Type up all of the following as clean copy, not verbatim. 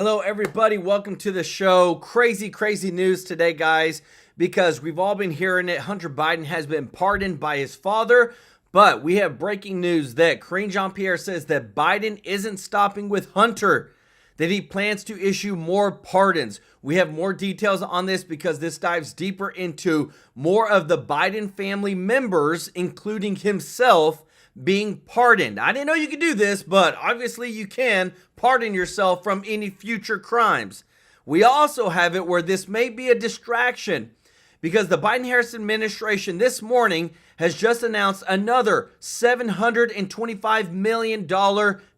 Hello, everybody. Welcome to the show. Crazy news today, guys, because we've all been hearing it. Hunter Biden has been pardoned by his father, but we have breaking news that Karine Jean-Pierre says that Biden isn't stopping with Hunter, that he plans to issue more pardons. We have more details on this because this dives deeper into more of the Biden family members, including himself, being pardoned. I didn't know you could do this, but obviously you can pardon yourself from any future crimes. We also have it where this may be a distraction because the Biden-Harris administration this morning has just announced another $725 million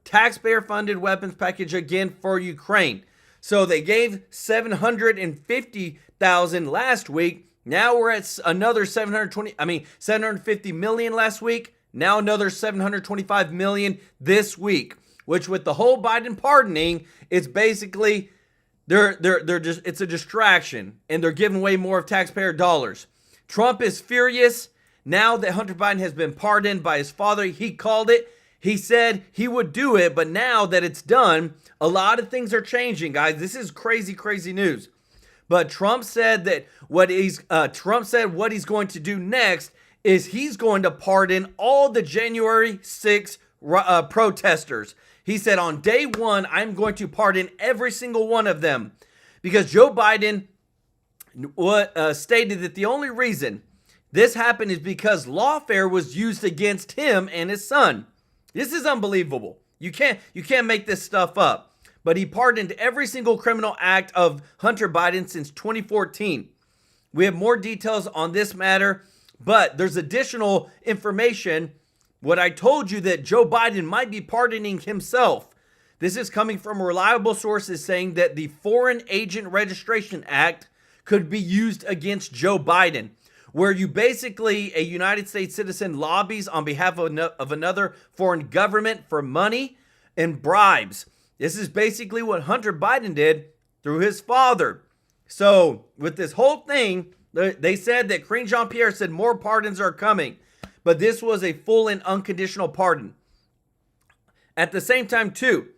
taxpayer-funded weapons package again for Ukraine. So they gave $750,000 last week. Now we're at another $750 million last week. Now another $725 million this week, which with the whole Biden pardoning, it's basically it's a distraction and they're giving away more of taxpayer dollars. Trump is furious now that Hunter Biden has been pardoned by his father. He called it. He said he would do it, but now that it's done, a lot of things are changing, guys. This is crazy news. But Trump said that what he's going to do next is he's going to pardon all the January 6th protesters. He said on day one, I'm going to pardon every single one of them because Joe Biden stated that the only reason this happened is because lawfare was used against him and his son. This is unbelievable. You can't make this stuff up. But he pardoned every single criminal act of Hunter Biden since 2014. We have more details on this matter. But there's additional information. What I told you that Joe Biden might be pardoning himself. This is coming from reliable sources saying that the Foreign Agent Registration Act could be used against Joe Biden, where you basically, a United States citizen lobbies on behalf of another foreign government for money and bribes. This is basically what Hunter Biden did through his father. So with this whole thing, they said that Karine Jean-Pierre said more pardons are coming, but this was a full and unconditional pardon. At the same time, too,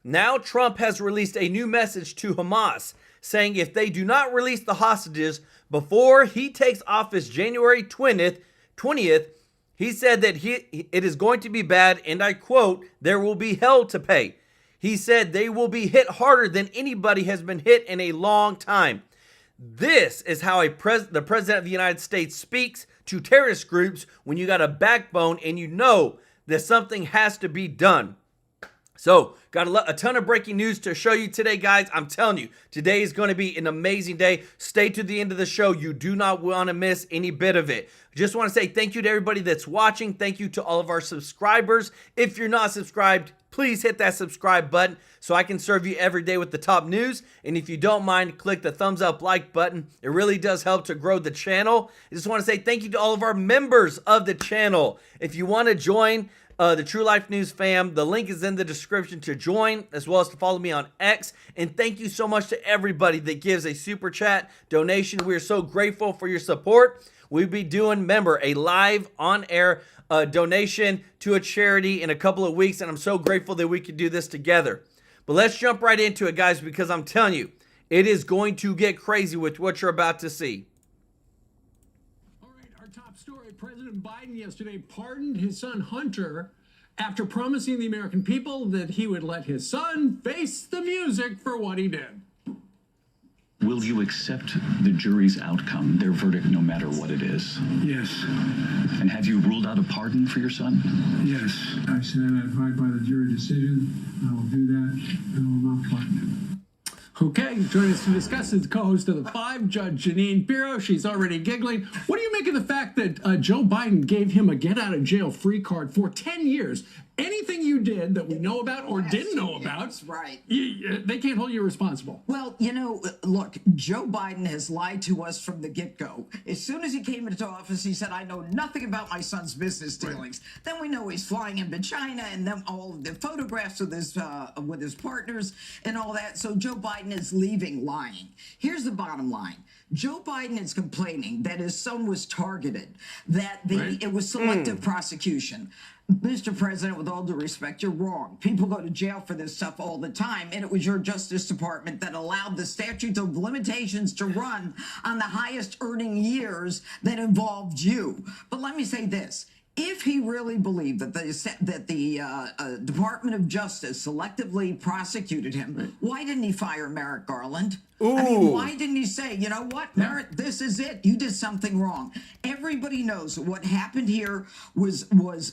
now Trump has released a new message to Hamas saying if they do not release the hostages before he takes office January 20th, he said that it is going to be bad, and I quote, there will be hell to pay. He said they will be hit harder than anybody has been hit in a long time. This is how the president of the United States speaks to terrorist groups when you got a backbone and you know that something has to be done. So, got a ton of breaking news to show you today, guys. I'm telling you, today is going to be an amazing day. Stay to the end of the show. You do not want to miss any bit of it. Just want to say thank you to everybody that's watching. Thank you to all of our subscribers. If you're not subscribed, please hit that subscribe button so I can serve you every day with the top news. And if you don't mind, click the thumbs up like button. It really does help to grow the channel. I just want to say thank you to all of our members of the channel. If you want to join the TrueLife News fam, the link is in the description to join, as well as to follow me on X. And thank you so much to everybody that gives a super chat donation. We are so grateful for your support. We'll be doing, remember, a live on-air donation to a charity in a couple of weeks, and I'm so grateful that we could do this together. But let's jump right into it, guys, because I'm telling you, it is going to get crazy with what you're about to see. All right, our top story. President Biden yesterday pardoned his son Hunter after promising the American people that he would let his son face the music for what he did. Will you accept the jury's outcome, their verdict, no matter what it is? Yes. And have you ruled out a pardon for your son? Yes. I said I abide by the jury decision. I will do that, and I will not pardon him. Okay, joining us to discuss is the co-host of The Five, Judge Jeanine Pirro. She's already giggling. What do you make of the fact that Joe Biden gave him a get-out-of-jail-free card for 10 years? Anything you did that we know about or didn't know about, that's right. They can't hold you responsible. Well, you know, look, Joe Biden has lied to us from the get-go. As soon as he came into office, he said, I know nothing about my son's business dealings. Right. Then we know he's flying into China, and then all of the photographs with his partners and all that. So Joe Biden is leaving lying. Here's the bottom line. Joe Biden is complaining that his son was targeted, that it was selective prosecution. Mr. President, with all due respect, you're wrong. People go to jail for this stuff all the time, and it was your Justice Department that allowed the statute of limitations to run on the highest earning years that involved you. But let me say this. If he really believed that the Department of Justice selectively prosecuted him, why didn't he fire Merrick Garland? I mean, why didn't he say, you know what, Merrick, this is it. You did something wrong. Everybody knows what happened here was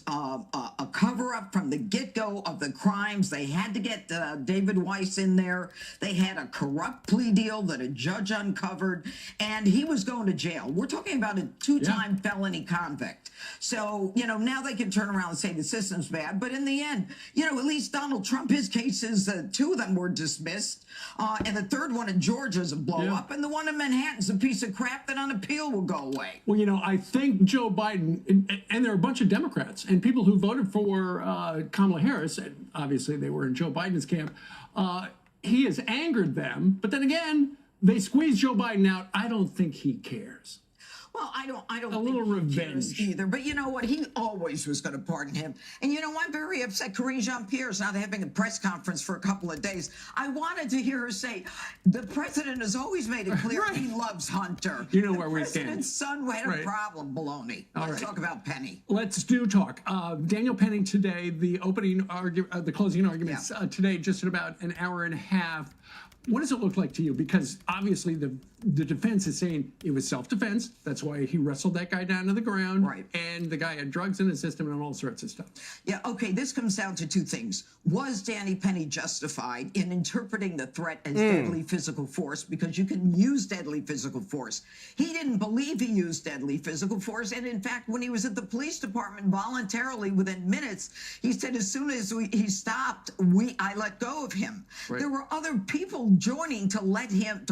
a cover-up from the get-go of the crimes. They had to get David Weiss in there. They had a corrupt plea deal that a judge uncovered, and he was going to jail. We're talking about a two-time felony convict. So, you know, now they can turn around and say the system's bad. But in the end, you know, at least Donald Trump, his cases, two of them were dismissed. And the third one in Georgia is a blow up. And the one in Manhattan's a piece of crap that on appeal will go away. Well, you know, I think Joe Biden, and there are a bunch of Democrats and people who voted for Kamala Harris, and obviously they were in Joe Biden's camp, he has angered them. But then again, they squeezed Joe Biden out. I don't think he cares. Well, I don't a little think he cares revenge either. But you know what? He always was going to pardon him. And you know, I'm very upset. Karine Jean-Pierre's not having a press conference for a couple of days. I wanted to hear her say, the president has always made it clear he loves Hunter. You know where we stand. The president's son had a problem. Baloney. Let's talk about Penny. Let's do talk. Daniel Penny today, the closing arguments today, just in about an hour and a half. What does it look like to you? Because obviously the defense is saying it was self-defense. That's why he wrestled that guy down to the ground. Right. And the guy had drugs in his system and all sorts of stuff. Yeah, okay, this comes down to two things. Was Danny Penny justified in interpreting the threat as deadly physical force? Because you can use deadly physical force. He didn't believe he used deadly physical force. And in fact, when he was at the police department voluntarily within minutes, he said as soon as he stopped, I let go of him. Right. There were other people joining to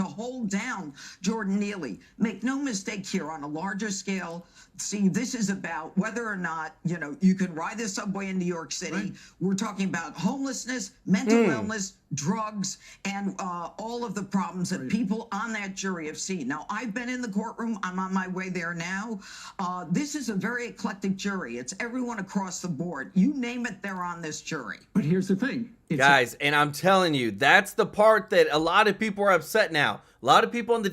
hold down Jordan Neely. Make no mistake here, on a larger scale, see, this is about whether or not, you know, you can ride the subway in New York City. Right. We're talking about homelessness, mental illness, drugs, and all of the problems that people on that jury have seen. Now, I've been in the courtroom. I'm on my way there now. This is a very eclectic jury. It's everyone across the board. You name it, they're on this jury. But here's the thing. Guys, and I'm telling you, that's the part that a lot of people are upset now. A lot of people on the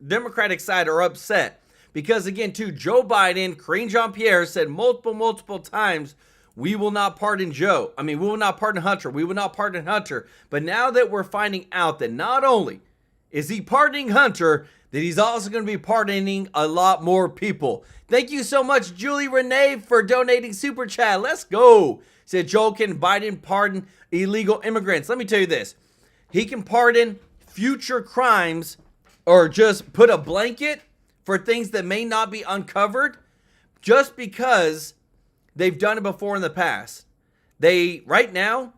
Democratic side are upset. Because again, too, Joe Biden, Karine Jean-Pierre said multiple times, we will not pardon Joe. I mean, we will not pardon Hunter. We will not pardon Hunter. But now that we're finding out that not only is he pardoning Hunter, that he's also going to be pardoning a lot more people. Thank you so much, Julie Renee, for donating Super Chat. Let's go. Said Joe, can Biden pardon illegal immigrants? Let me tell you this. He can pardon future crimes or just put a blanket for things that may not be uncovered just because they've done it before in the past. Right now,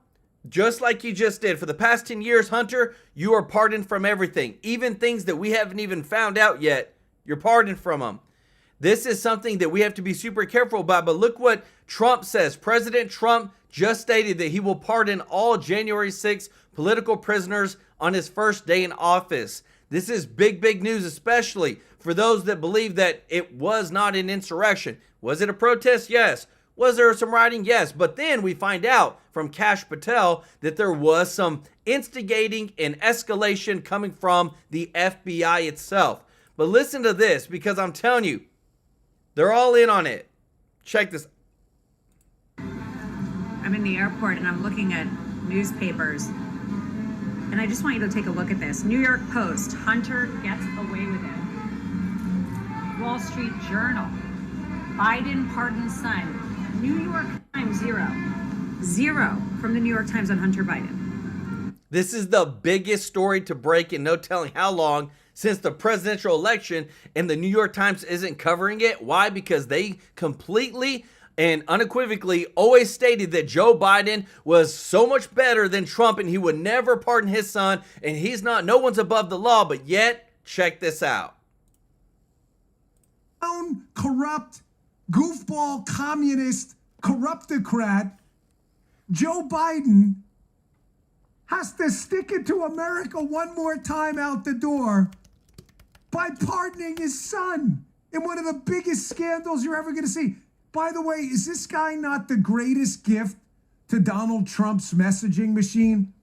just like you just did, for the past 10 years, Hunter, you are pardoned from everything. Even things that we haven't even found out yet, you're pardoned from them. This is something that we have to be super careful about. But look what Trump says. President Trump just stated that he will pardon all January 6th political prisoners on his first day in office. This is big news, especially for those that believe that it was not an insurrection. Was it a protest? Yes. Was there some rioting? Yes. But then we find out from Kash Patel that there was some instigating and escalation coming from the FBI itself. But listen to this, because I'm telling you, they're all in on it. Check this. I'm in the airport and I'm looking at newspapers. And I just want you to take a look at this. New York Post, Hunter gets away with it. Wall Street Journal, Biden pardons son. New York Times, zero from the New York Times on Hunter Biden. This is the biggest story to break in no telling how long since the presidential election, and the New York Times isn't covering it. Why? Because they completely and unequivocally always stated that Joe Biden was so much better than Trump and he would never pardon his son, and he's not, no one's above the law. But yet, check this out. Corrupt, goofball, communist, corruptocrat, Joe Biden has to stick it to America one more time out the door by pardoning his son in one of the biggest scandals you're ever going to see. By the way, is this guy not the greatest gift to Donald Trump's messaging machine?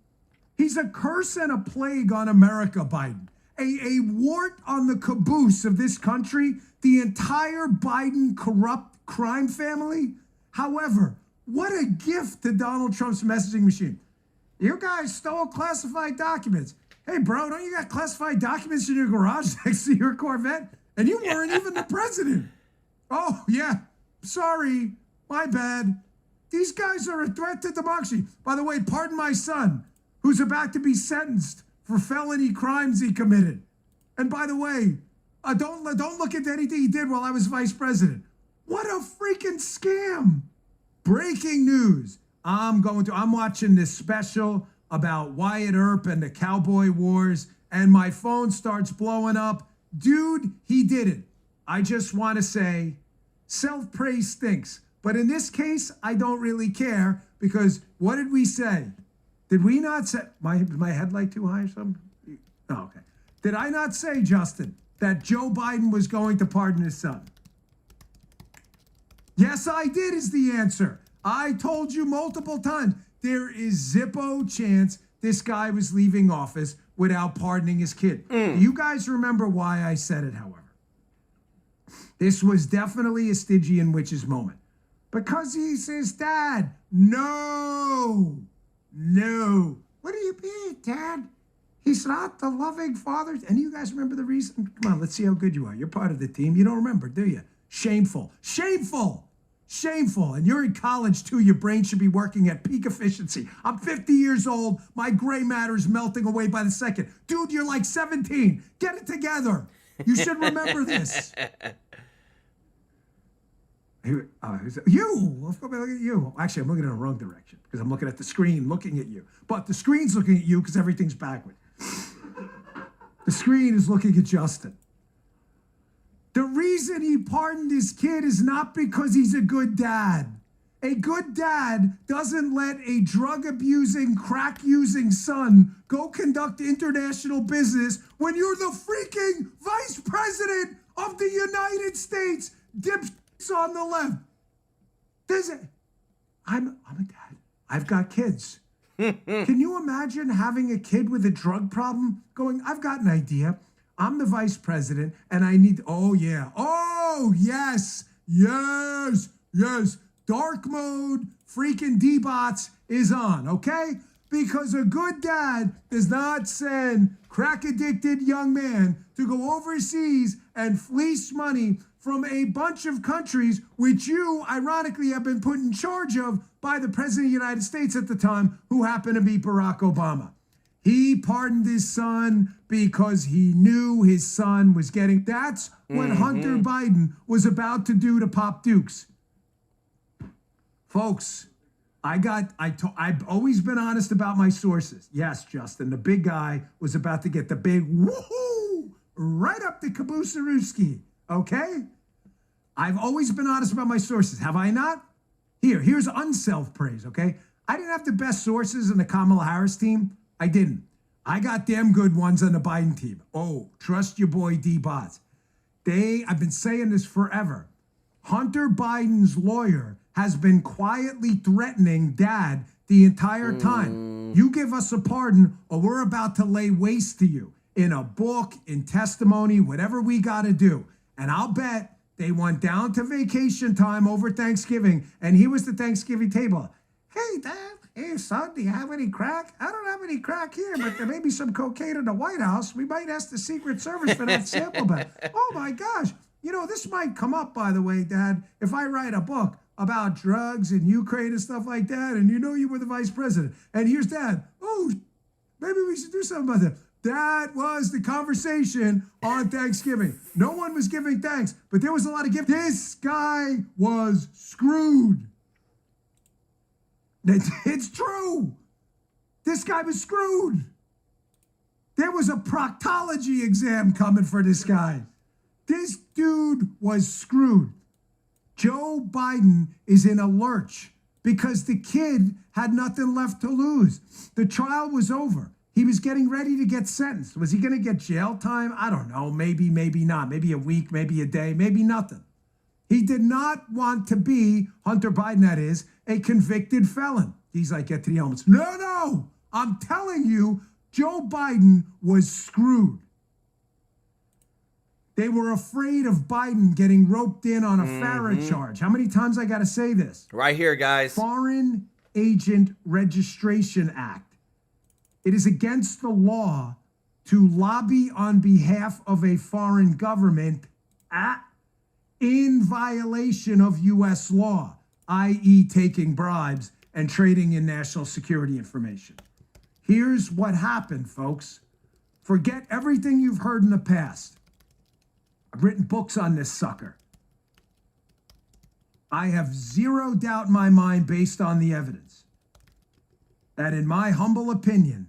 He's a curse and a plague on America, Biden. A wart on the caboose of this country, the entire Biden corrupt crime family. However, what a gift to Donald Trump's messaging machine. You guys stole classified documents. Hey, bro, don't you got classified documents in your garage next to your Corvette? And you weren't even the president. Oh, yeah. Sorry. My bad. These guys are a threat to democracy. By the way, pardon my son, who's about to be sentenced for felony crimes he committed. And by the way, don't look at anything he did while I was vice president. What a freaking scam. Breaking news. I'm watching this special about Wyatt Earp and the Cowboy Wars, and my phone starts blowing up. Dude, he did it. I just want to say, self-praise stinks. But in this case, I don't really care, because what did we say? Did we not say, my headlight too high or something? Oh, okay. Did I not say, Justin, that Joe Biden was going to pardon his son? Yes, I did is the answer. I told you multiple times, there is zippo chance this guy was leaving office without pardoning his kid. Do you guys remember why I said it, however? This was definitely a Stygian witch's moment. Because he's his dad. No. What do you mean, Dad? He's not the loving father. And you guys remember the reason? Come on, let's see how good you are. You're part of the team. You don't remember, do you? Shameful. And you're in college, too. Your brain should be working at peak efficiency. I'm 50 years old. My gray matter is melting away by the second. Dude, you're like 17. Get it together. You should remember this. You. Let's go back, look at you. Actually, I'm looking in the wrong direction because I'm looking at the screen looking at you. But the screen's looking at you because everything's backward. The screen is looking at Justin. The reason he pardoned his kid is not because he's a good dad. A good dad doesn't let a drug-abusing, crack-using son go conduct international business when you're the freaking vice president of the United States. Dipshits on the left. I'm a dad. I've got kids. Can you imagine having a kid with a drug problem going, I've got an idea. I'm the vice president, and I need, yes, dark mode, freaking D-bots is on, okay? Because a good dad does not send crack-addicted young man to go overseas and fleece money from a bunch of countries which you, ironically, have been put in charge of by the President of the United States at the time, who happened to be Barack Obama. He pardoned his son because he knew his son was getting... That's what Hunter Biden was about to do to Pop Dukes. Folks, I've always been honest about my sources. Yes, Justin, the big guy was about to get the big woohoo right up the caboose-a-rooski, okay? I've always been honest about my sources. Have I not? Here's unself-praise, okay? I didn't have the best sources in the Kamala Harris team. I didn't. I got damn good ones on the Biden team. Oh, trust your boy D-Bots. I've been saying this forever. Hunter Biden's lawyer has been quietly threatening Dad the entire time. You give us a pardon or we're about to lay waste to you in a book, in testimony, whatever we got to do. And I'll bet they went down to vacation time over Thanksgiving, and he was the Thanksgiving table. Hey, Dad. Hey, son, do you have any crack? I don't have any crack here, but there may be some cocaine in the White House. We might ask the Secret Service for that sample bag. Oh, my gosh. This might come up, by the way, Dad, if I write a book about drugs in Ukraine and stuff like that, and you were the vice president. And here's Dad. Oh, maybe we should do something about that. That was the conversation on Thanksgiving. No one was giving thanks, but there was a lot of giving. This guy was screwed. It's true. This guy was screwed. There was a proctology exam coming for this guy. This dude was screwed. Joe Biden is in a lurch because the kid had nothing left to lose. The trial was over. He was getting ready to get sentenced. Was he going to get jail time? I don't know. Maybe, maybe not. Maybe a week, maybe a day, maybe nothing. He did not want to be, Hunter Biden that is, a convicted felon. He's like, get to the elements. No, I'm telling you, Joe Biden was screwed. They were afraid of Biden getting roped in on a FARA charge. How many times I got to say this? Right here, guys. Foreign Agent Registration Act. It is against the law to lobby on behalf of a foreign government in violation of U.S. law, i.e. taking bribes and trading in national security information. Here's what happened, folks. Forget everything you've heard in the past. I've written books on this sucker. I have zero doubt in my mind based on the evidence that, in my humble opinion,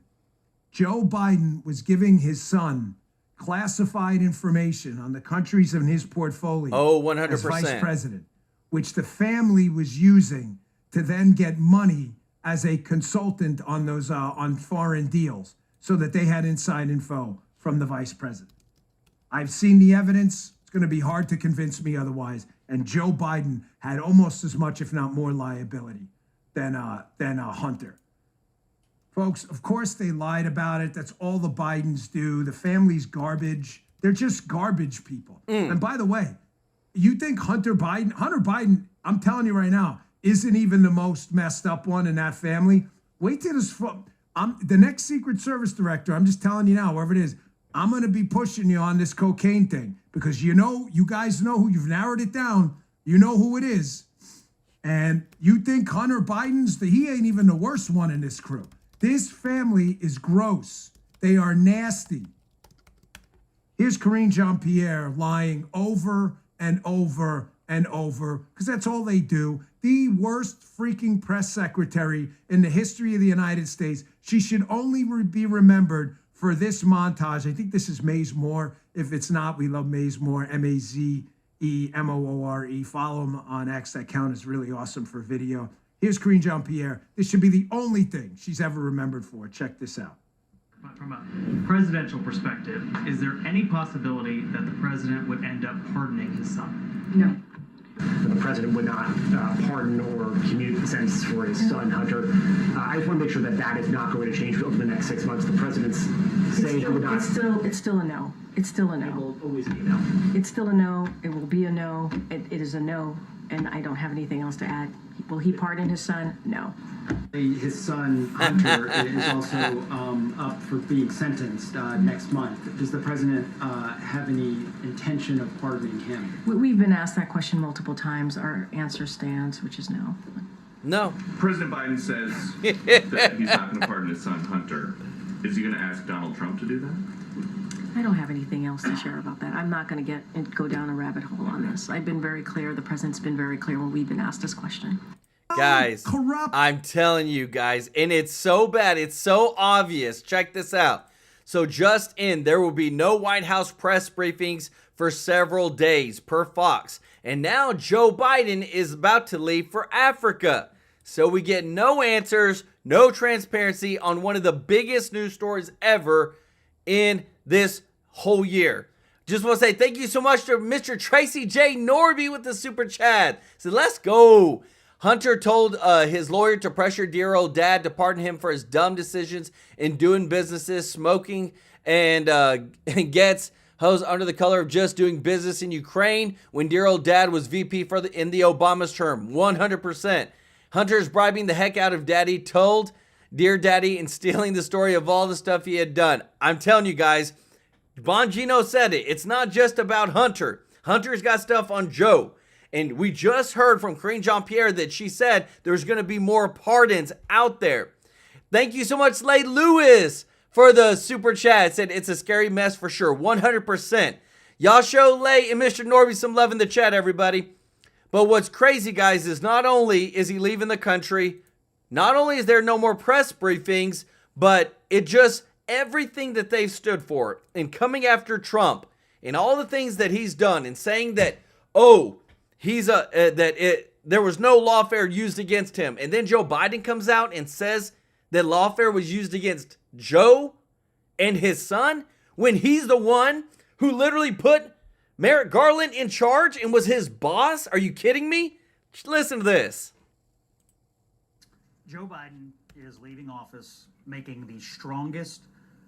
Joe Biden was giving his son classified information on the countries in his portfolio. Oh, 100%. As vice president, which the family was using to then get money as a consultant on those on foreign deals, so that they had inside info from the vice president. I've seen the evidence. It's going to be hard to convince me otherwise. And Joe Biden had almost as much, if not more, liability than Hunter. Folks, of course they lied about it. That's all the Bidens do. The family's garbage. They're just garbage people. And by the way, you think Hunter Biden, I'm telling you right now, isn't even the most messed up one in that family. Wait till this, the next Secret Service director, I'm just telling you now, whoever it is, I'm going to be pushing you on this cocaine thing because you guys know who, you've narrowed it down. You know who it is. And you think Hunter Biden's, he ain't even the worst one in this crew. This family is gross. They are nasty. Here's Karine Jean-Pierre lying over and over and over, because that's all they do. The worst freaking press secretary in the history of the United States. She should only be remembered for this montage. I think this is Maze Moore. If it's not, we love Maze Moore, MazeMoore. Follow him on X. That account is really awesome for video. Here's Karine Jean-Pierre. This should be the only thing she's ever remembered for. Check this out. From a presidential perspective, is there any possibility that the president would end up pardoning his son? No. The president would not pardon or commute the sentence for his son, Hunter. I just want to make sure that that is not going to change over the next 6 months. The president's saying he would not. It's still a no. It's still a no. It will always be a no. It's still a no. It will be a no. It is a no. And I don't have anything else to add. Will he pardon his son? No. His son, Hunter, is also up for being sentenced next month. Does the president have any intention of pardoning him? We've been asked that question multiple times. Our answer stands, which is no. No. President Biden says that he's not going to pardon his son, Hunter. Is he going to ask Donald Trump to do that? I don't have anything else to share about that. I'm not going to go down a rabbit hole on this. I've been very clear. The president's been very clear when we've been asked this question. Guys, I'm telling you guys, and it's so bad. It's so obvious. Check this out. So just in, there will be no White House press briefings for several days per Fox. And now Joe Biden is about to leave for Africa. So we get no answers, no transparency on one of the biggest news stories ever in this whole year. Just want to say thank you so much to Mr. Tracy J. Norby with the super chat. So let's go. Hunter told his lawyer to pressure dear old dad to pardon him for his dumb decisions in doing businesses, smoking, and gets hosed under the color of just doing business in Ukraine when dear old dad was VP in the Obama's term. 100%. Hunter's bribing the heck out of daddy, told dear daddy, and stealing the story of all the stuff he had done. I'm telling you guys, Bongino said it. It's not just about Hunter. Hunter's got stuff on Joe. And we just heard from Karine Jean-Pierre that she said there's going to be more pardons out there. Thank you so much, Slade Lewis, for the super chat. Said it's a scary mess for sure. 100%. Y'all show Lay and Mr. Norby some love in the chat, everybody. But what's crazy, guys, is not only is he leaving the country, not only is there no more press briefings, but it just everything that they've stood for and coming after Trump and all the things that he's done and saying that, there was no lawfare used against him. And then Joe Biden comes out and says that lawfare was used against Joe and his son when he's the one who literally put Merrick Garland in charge and was his boss? Are you kidding me? Just listen to this. Joe Biden is leaving office making the strongest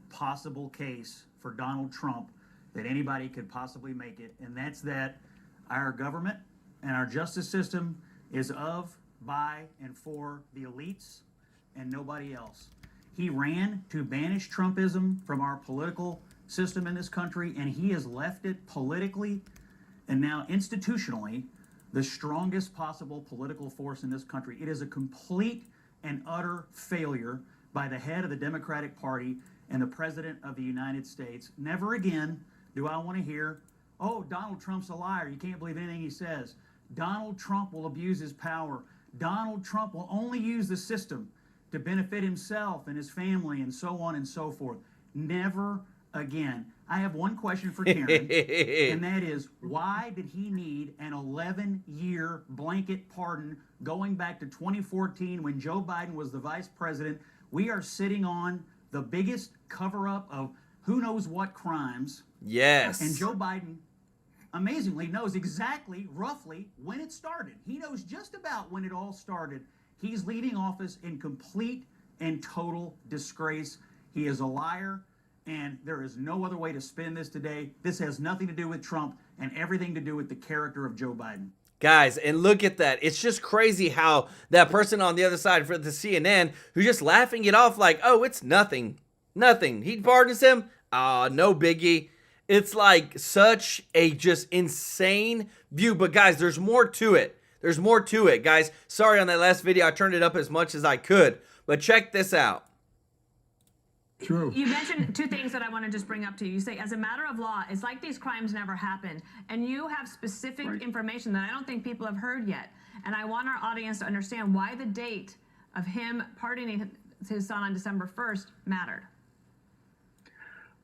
possible case for Donald Trump that anybody could possibly make it, and that's that our government and our justice system is of, by, and for the elites and nobody else. He ran to banish Trumpism from our political system in this country, and he has left it politically and now institutionally the strongest possible political force in this country. It is a complete and utter failure by the head of the Democratic Party and the President of the United States. Never again do I want to hear, oh, Donald Trump's a liar. You can't believe anything he says. Donald Trump will abuse his power. Donald Trump will only use the system to benefit himself and his family and so on and so forth. Never again. I have one question for Karen, and that is, why did he need an 11-year blanket pardon going back to 2014 when Joe Biden was the vice president? We are sitting on the biggest cover-up of who knows what crimes. Yes. And Joe Biden amazingly knows exactly, roughly, when it started. He knows just about when it all started. He's leaving office in complete and total disgrace. He is a liar, and there is no other way to spin this today. This has nothing to do with Trump and everything to do with the character of Joe Biden. Guys, and look at that. It's just crazy how that person on the other side for the CNN who's just laughing it off like, oh, it's nothing. Nothing. He pardons him. No biggie. It's like such a just insane view. But guys, there's more to it. There's more to it, guys. Sorry on that last video. I turned it up as much as I could. But check this out. True. You mentioned two things that I want to just bring up to you. You say, as a matter of law, it's like these crimes never happened. And you have specific information that I don't think people have heard yet. And I want our audience to understand why the date of him pardoning his son on December 1st mattered.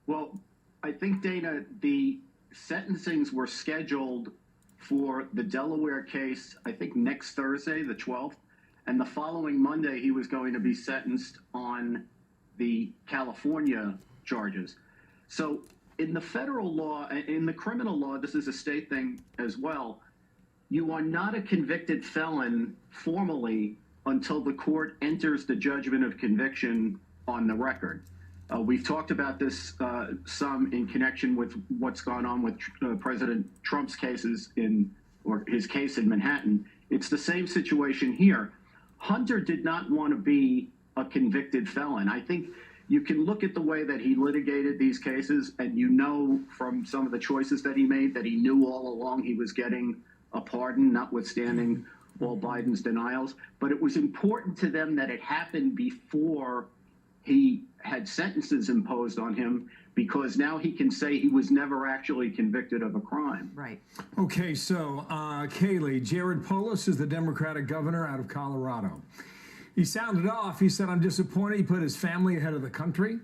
Well, I think, Dana, the sentencings were scheduled for the Delaware case, I think next Thursday, the 12th. And the following Monday, he was going to be sentenced on the California charges. So in the federal law, in the criminal law, this is a state thing as well, you are not a convicted felon formally until the court enters the judgment of conviction on the record. We've talked about this some in connection with what's gone on with President Trump's cases or his case in Manhattan. It's the same situation here. Hunter did not want to be a convicted felon. I think you can look at the way that he litigated these cases, and you know from some of the choices that he made that he knew all along he was getting a pardon, notwithstanding all Biden's denials. But it was important to them that it happened before he had sentences imposed on him, because now he can say he was never actually convicted of a crime. Right. Okay, so Kaylee, Jared Polis is the Democratic governor out of Colorado. He sounded off. He said, I'm disappointed he put his family ahead of the country.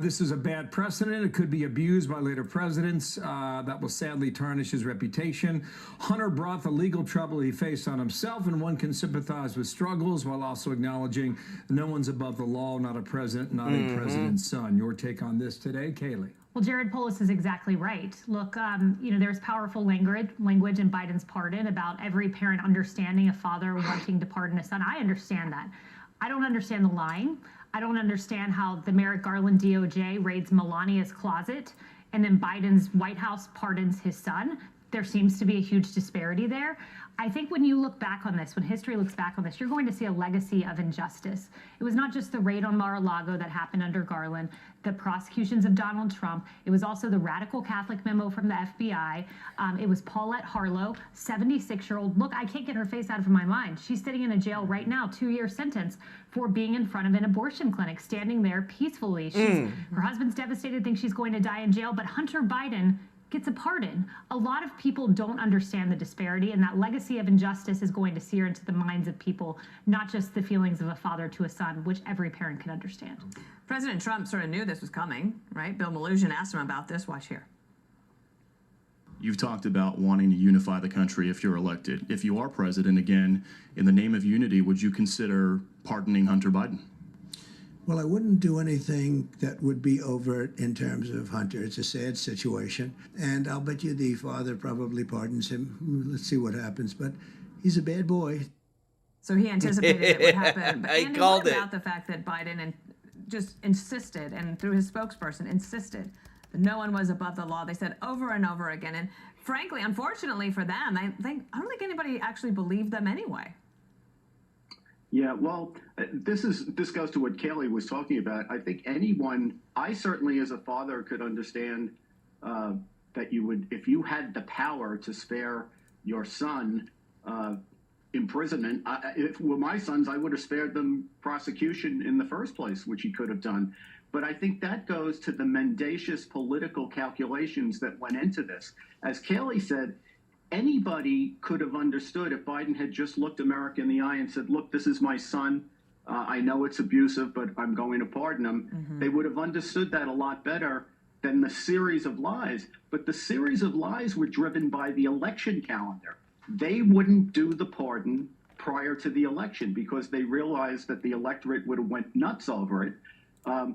This is a bad precedent. It could be abused by later presidents. That will sadly tarnish his reputation. Hunter brought the legal trouble he faced on himself, and one can sympathize with struggles while also acknowledging no one's above the law, not a president, not a president's son. Your take on this today, Kaylee? Well, Jared Polis is exactly right. Look, there's powerful language in Biden's pardon about every parent understanding a father wanting to pardon a son. I understand that. I don't understand the lying. I don't understand how the Merrick Garland DOJ raids Melania's closet and then Biden's White House pardons his son. There seems to be a huge disparity there. I think when you look back on this, when history looks back on this, you're going to see a legacy of injustice. It was not just the raid on Mar-a-Lago that happened under Garland, the prosecutions of Donald Trump. It was also the radical Catholic memo from the FBI. It was Paulette Harlow, 76-year-old. Look, I can't get her face out of my mind. She's sitting in a jail right now, 2-year sentence for being in front of an abortion clinic, standing there peacefully. Her husband's devastated, thinks she's going to die in jail, but Hunter Biden gets a pardon. A lot of people don't understand the disparity, and that legacy of injustice is going to sear into the minds of people, not just the feelings of a father to a son, which every parent can understand. President Trump sort of knew this was coming, right? Bill Malugin asked him about this. Watch here. You've talked about wanting to unify the country if you're elected. If you are president again, in the name of unity, would you consider pardoning Hunter Biden? Well, I wouldn't do anything that would be overt in terms of Hunter. It's a sad situation. And I'll bet you the father probably pardons him. Let's see what happens. But he's a bad boy. So he anticipated it would happen. But I Andy, called what it. about the fact that Biden just insisted, and through his spokesperson, insisted that no one was above the law? They said over and over again. And frankly, unfortunately for them, I don't think anybody actually believed them anyway. Yeah, well, this goes to what Kayleigh was talking about. I think I certainly as a father could understand that you would, if you had the power to spare your son imprisonment, if it were my sons, I would have spared them prosecution in the first place, which he could have done. But I think that goes to the mendacious political calculations that went into this. As Kayleigh said, anybody could have understood if Biden had just looked America in the eye and said, look, this is my son. I know it's abusive, but I'm going to pardon him. Mm-hmm. They would have understood that a lot better than the series of lies. But the series of lies were driven by the election calendar. They wouldn't do the pardon prior to the election because they realized that the electorate would have went nuts over it.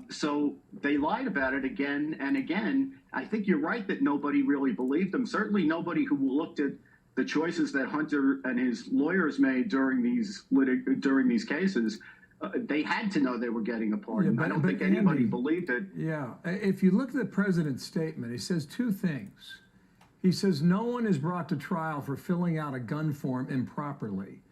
So they lied about it again and again. I think you're right that nobody really believed them. Certainly nobody who looked at the choices that Hunter and his lawyers made during these cases. They had to know they were getting a pardon. I don't think anybody Andy, believed it. Yeah. If you look at the president's statement, he says two things. He says no one is brought to trial for filling out a gun form improperly.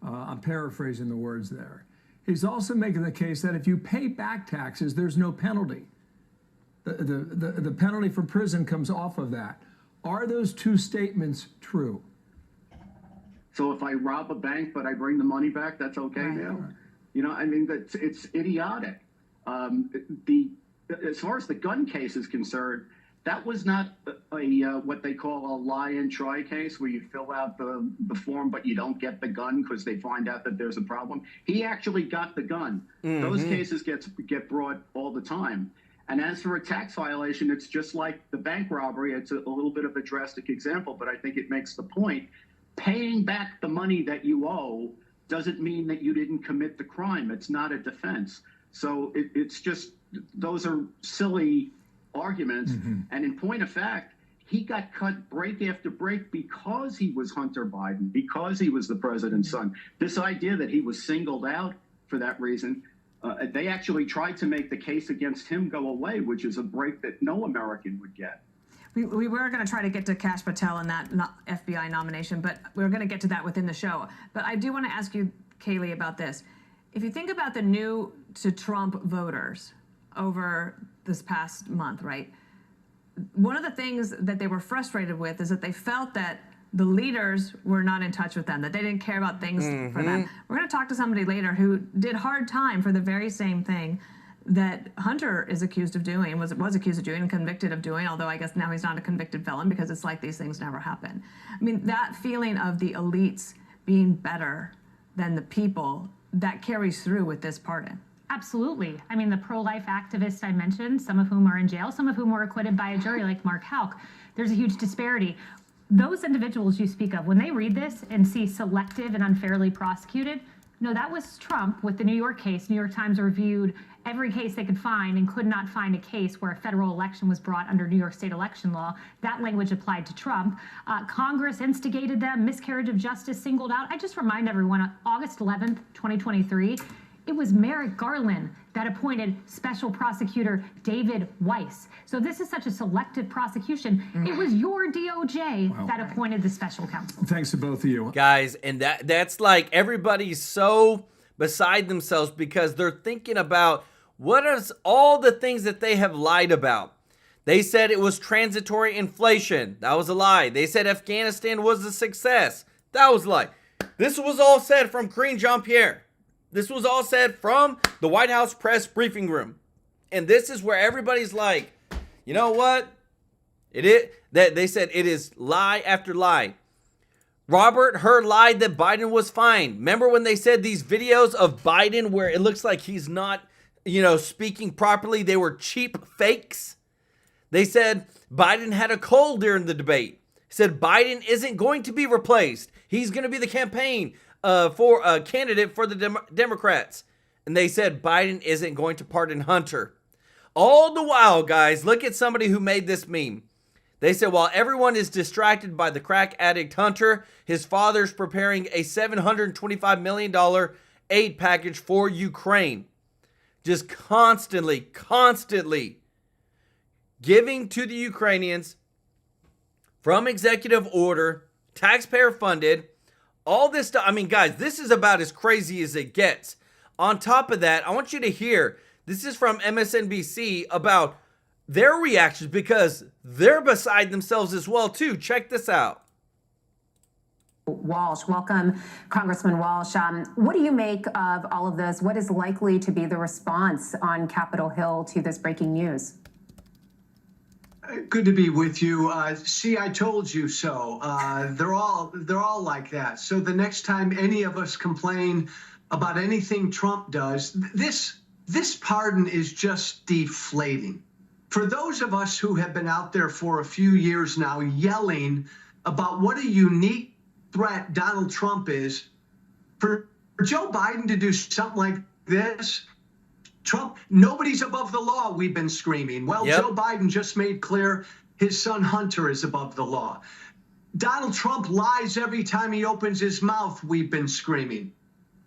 I'm paraphrasing the words there. He's also making the case that if you pay back taxes, there's no penalty. The penalty for prison comes off of that. Are those two statements true? So if I rob a bank but I bring the money back, that's okay now? You know, I mean, it's idiotic. As far as the gun case is concerned, that was not what they call a lie and try case where you fill out the form but you don't get the gun because they find out that there's a problem. He actually got the gun. Mm-hmm. Those cases get brought all the time. And as for a tax violation, it's just like the bank robbery. It's a little bit of a drastic example, but I think it makes the point. Paying back the money that you owe doesn't mean that you didn't commit the crime. It's not a defense. So it's just, those are silly arguments. Mm-hmm. And in point of fact, he got cut break after break because he was Hunter Biden, because he was the president's son. This idea that he was singled out for that reason, they actually tried to make the case against him go away, which is a break that no American would get. We were going to try to get to Kash Patel in that FBI nomination, but we were going to get to that within the show. But I do want to ask you, Kayleigh, about this. If you think about the new to Trump voters over this past month, right? One of the things that they were frustrated with is that they felt that the leaders were not in touch with them, that they didn't care about things for them. We're going to talk to somebody later who did hard time for the very same thing that Hunter is accused of doing, was accused of doing and convicted of doing, although I guess now he's not a convicted felon because it's like these things never happen. I mean, that feeling of the elites being better than the people, that carries through with this pardon. Absolutely. I mean, the pro-life activists I mentioned, some of whom are in jail, some of whom were acquitted by a jury like Mark Houck. There's a huge disparity. Those individuals you speak of, when they read this and see selective and unfairly prosecuted, no, that was Trump with the New York case. New York Times reviewed every case they could find and could not find a case where a federal election was brought under New York state election law. That language applied to Trump. Congress instigated them, miscarriage of justice singled out. I just remind everyone, on August 11th, 2023, it was Merrick Garland that appointed Special Prosecutor David Weiss. So this is such a selective prosecution. It was your DOJ that appointed the special counsel. Thanks to both of you. Guys, and that's like everybody's so beside themselves because they're thinking about what is all the things that they have lied about. They said it was transitory inflation. That was a lie. They said Afghanistan was a success. That was a lie. This was all said from Karine Jean-Pierre. This was all said from the White House press briefing room. And this is where everybody's like, you know what? They said it is lie after lie. Robert Hur lied that Biden was fine. Remember when they said these videos of Biden where it looks like he's not, speaking properly? They were cheap fakes. They said Biden had a cold during the debate. Said Biden isn't going to be replaced. He's going to be the campaign for a candidate for the Democrats. and they said Biden isn't going to pardon Hunter. All the while, guys, look at somebody who made this meme. They said, while everyone is distracted by the crack addict Hunter, his father's preparing a $725 million aid package for Ukraine. Just constantly giving to the Ukrainians from executive order, taxpayer funded, all this stuff. I mean, guys, this is about as crazy as it gets. On top of that, I want you to hear, this is from MSNBC about their reactions because they're beside themselves as well, too. Check this out. Walsh, welcome, Congressman Walsh. What do you make of all of this? What is likely to be the response on Capitol Hill to this breaking news? Good to be with you. See, I told you so. They're all like that. So the next time any of us complain about anything Trump does, this pardon is just deflating. For those of us who have been out there for a few years now yelling about what a unique threat Donald Trump is, for Joe Biden to do something like this, Trump, nobody's above the law, we've been screaming. Well, yep. Joe Biden just made clear his son Hunter is above the law. Donald Trump lies every time he opens his mouth, we've been screaming.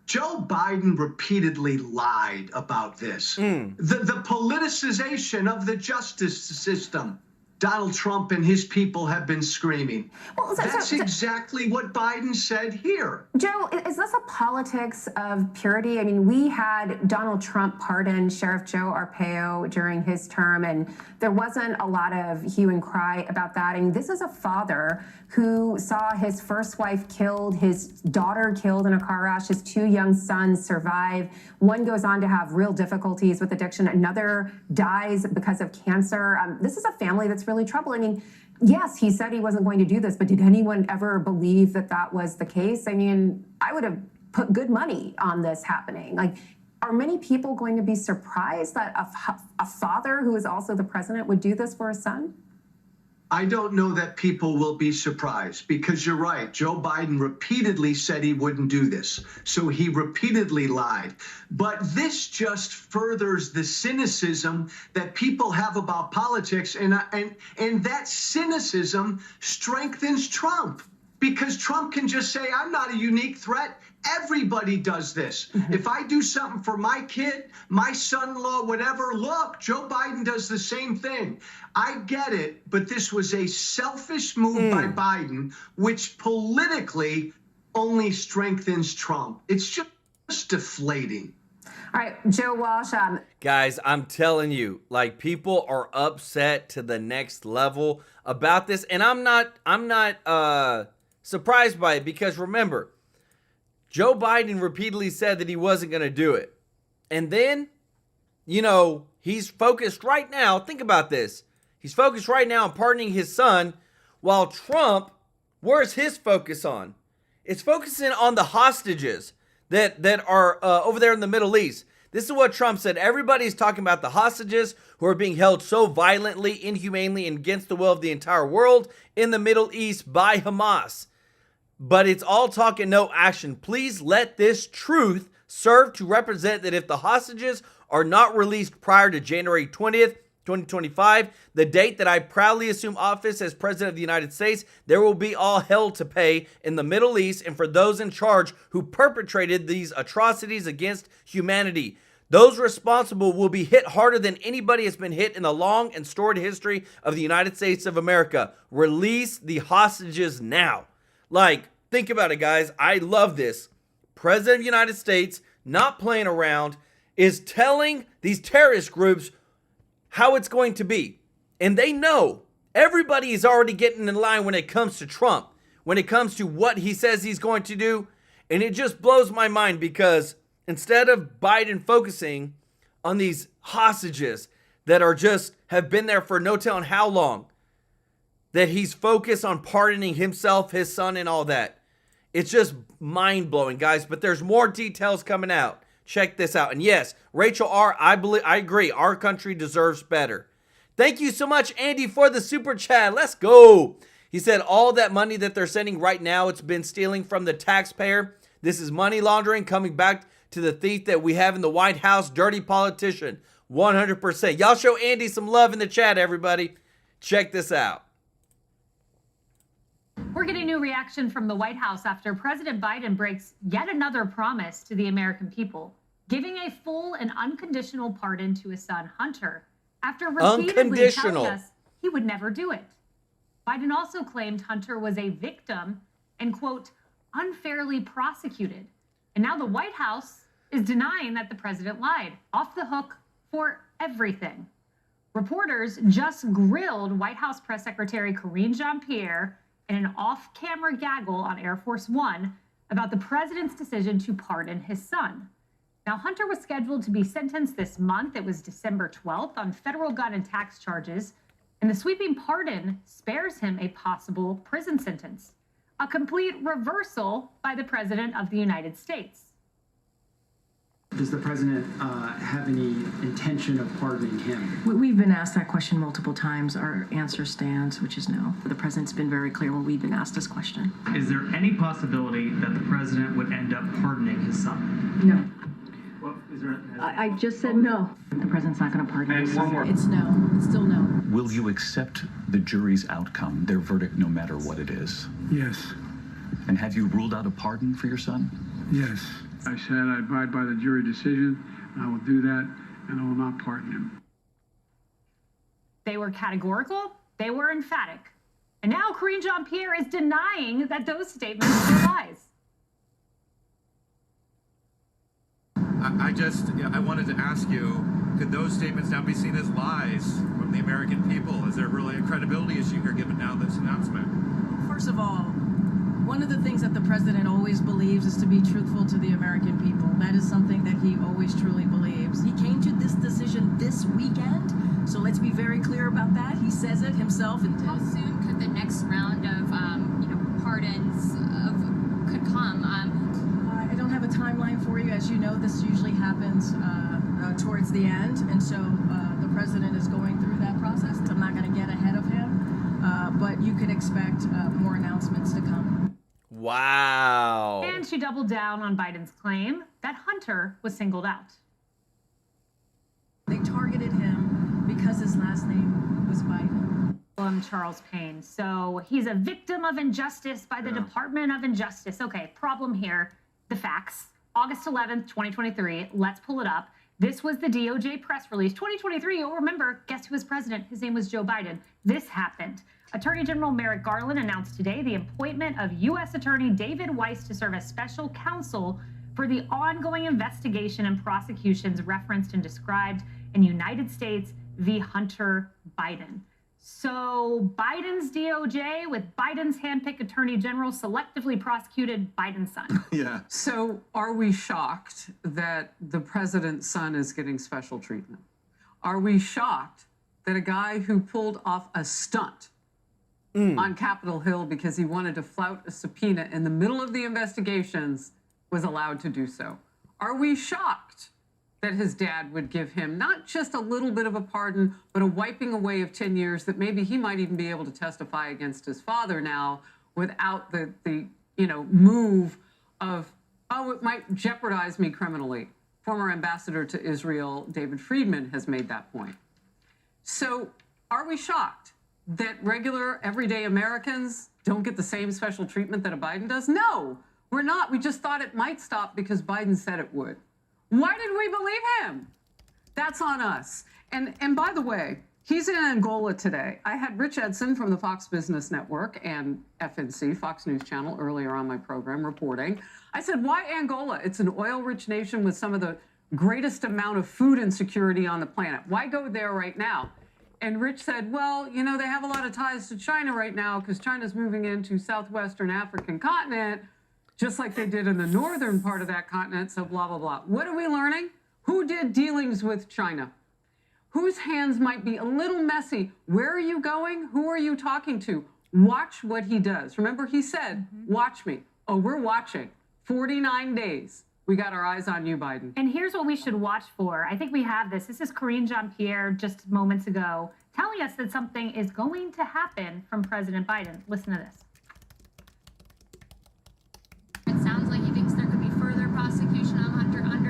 Joe Biden repeatedly lied about this. The politicization of the justice system, Donald Trump and his people have been screaming. Well, that's exactly what Biden said here. Joe, is this a politics of purity? I mean, we had Donald Trump pardon Sheriff Joe Arpaio during his term, and there wasn't a lot of hue and cry about that. I mean, this is a father who saw his first wife killed, his daughter killed in a car crash, his two young sons survive. One goes on to have real difficulties with addiction. Another dies because of cancer. This is a family that's really troubled. I mean, yes, he said he wasn't going to do this, but did anyone ever believe that that was the case? I mean, I would have put good money on this happening. Like, are many people going to be surprised that a father who is also the president would do this for his son? I don't know that people will be surprised because you're right. Joe Biden repeatedly said he wouldn't do this. So he repeatedly lied. But this just furthers the cynicism that people have about politics. And that cynicism strengthens Trump because Trump can just say, I'm not a unique threat. Everybody does this. If I do something for my kid, my son-in-law, whatever, look, Joe Biden does the same thing. I get it, but this was a selfish move by Biden, which politically only strengthens Trump. It's just deflating. All right, Joe Walsh. Guys, I'm telling you, like, people are upset to the next level about this, and I'm not surprised by it because remember, Joe Biden repeatedly said that he wasn't going to do it. And then, you know, he's focused right now. Think about this. He's focused right now on pardoning his son, while Trump, where's his focus on? It's focusing on the hostages that are over there in the Middle East. This is what Trump said. Everybody's talking about the hostages who are being held so violently, inhumanely, and against the will of the entire world in the Middle East by Hamas. But it's all talk and no action. Please let this truth serve to represent that if the hostages are not released prior to January 20th, 2025, the date that I proudly assume office as President of the United States, there will be all hell to pay in the Middle East and for those in charge who perpetrated these atrocities against humanity. Those responsible will be hit harder than anybody has been hit in the long and storied history of the United States of America. Release the hostages now. Like, think about it, guys. I love this. President of the United States, not playing around, is telling these terrorist groups how it's going to be. And they know. Everybody is already getting in line when it comes to Trump, when it comes to what he says he's going to do. And it just blows my mind because instead of Biden focusing on these hostages that are just have been there for no telling how long, that he's focused on pardoning himself, his son, and all that. It's just mind-blowing, guys. But there's more details coming out. Check this out. And yes, Rachel R., I agree. Our country deserves better. Thank you so much, Andy, for the super chat. Let's go. He said all that money that they're sending right now, it's been stealing from the taxpayer. This is money laundering coming back to the thief that we have in the White House, dirty politician. 100%. Y'all show Andy some love in the chat, everybody. Check this out. We're getting new reaction from the White House after President Biden breaks yet another promise to the American people, giving a full and unconditional pardon to his son, Hunter, after repeatedly telling us he would never do it. Biden also claimed Hunter was a victim and, quote, unfairly prosecuted. And now the White House is denying that the president lied, off the hook for everything. Reporters just grilled White House Press Secretary Karine Jean-Pierre in an off-camera gaggle on Air Force One about the president's decision to pardon his son. Now, Hunter was scheduled to be sentenced this month. It was December 12th on federal gun and tax charges, and the sweeping pardon spares him a possible prison sentence, a complete reversal by the President of the United States. Does the president have any intention of pardoning him? We've been asked that question multiple times. Our answer stands, which is no. The president's been very clear when we've been asked this question. Is there any possibility that the president would end up pardoning his son? No. Well, is there? I just said no. The president's not going to pardon his son. It's no. It's still no. Will you accept the jury's outcome, their verdict, no matter what it is? Yes. And have you ruled out a pardon for your son? Yes. I said I abide by the jury decision. I will do that, and I will not pardon him. They were categorical. They were emphatic. And now Karine Jean-Pierre is denying that those statements were lies. I wanted to ask you, could those statements now be seen as lies from the American people? Is there really a credibility issue here given now this announcement? First of all, one of the things that the president always believes is to be truthful to the American people. That is something that he always truly believes. He came to this decision this weekend, so let's be very clear about that. He says it himself. How soon could the next round of pardons could come? I don't have a timeline for you. As you know, this usually happens towards the end, and so the president is going through that process. I'm not going to get ahead of him, but you can expect more announcements to come. Wow. And she doubled down on Biden's claim that Hunter was singled out. They targeted him because his last name was Biden. Charles Payne. So he's a victim of injustice by the Department of Injustice. Okay, problem here. The facts. August 11th, 2023. Let's pull it up. This was the DOJ press release. 2023, you'll remember, guess who was president? His name was Joe Biden. This happened. Attorney General Merrick Garland announced today the appointment of U.S. Attorney David Weiss to serve as special counsel for the ongoing investigation and prosecutions referenced and described in United States v. Hunter Biden. So Biden's DOJ with Biden's handpicked attorney general selectively prosecuted Biden's son. Yeah. So are we shocked that the president's son is getting special treatment? Are we shocked that a guy who pulled off a stunt on Capitol Hill because he wanted to flout a subpoena in the middle of the investigations was allowed to do so? Are we shocked that his dad would give him not just a little bit of a pardon, but a wiping away of 10 years that maybe he might even be able to testify against his father now without the move of, oh, it might jeopardize me criminally? Former ambassador to Israel, David Friedman, has made that point. So are we shocked that regular, everyday Americans don't get the same special treatment that a Biden does? No, we're not. We just thought it might stop because Biden said it would. Why did we believe him? That's on us. And by the way, he's in Angola today. I had Rich Edson from the Fox Business Network and FNC, Fox News Channel, earlier on my program reporting. I said, why Angola? It's an oil-rich nation with some of the greatest amount of food insecurity on the planet. Why go there right now? And Rich said, well, they have a lot of ties to China right now because China's moving into southwestern African continent, just like they did in the northern part of that continent, so blah, blah, blah. What are we learning? Who did dealings with China? Whose hands might be a little messy? Where are you going? Who are you talking to? Watch what he does. Remember, he said, watch me. Oh, we're watching. 49 days. We got our eyes on you, Biden. And here's what we should watch for. I think we have this. This is Karine Jean-Pierre just moments ago telling us that something is going to happen from President Biden. Listen to this. It sounds like he thinks there could be further prosecution of Hunter under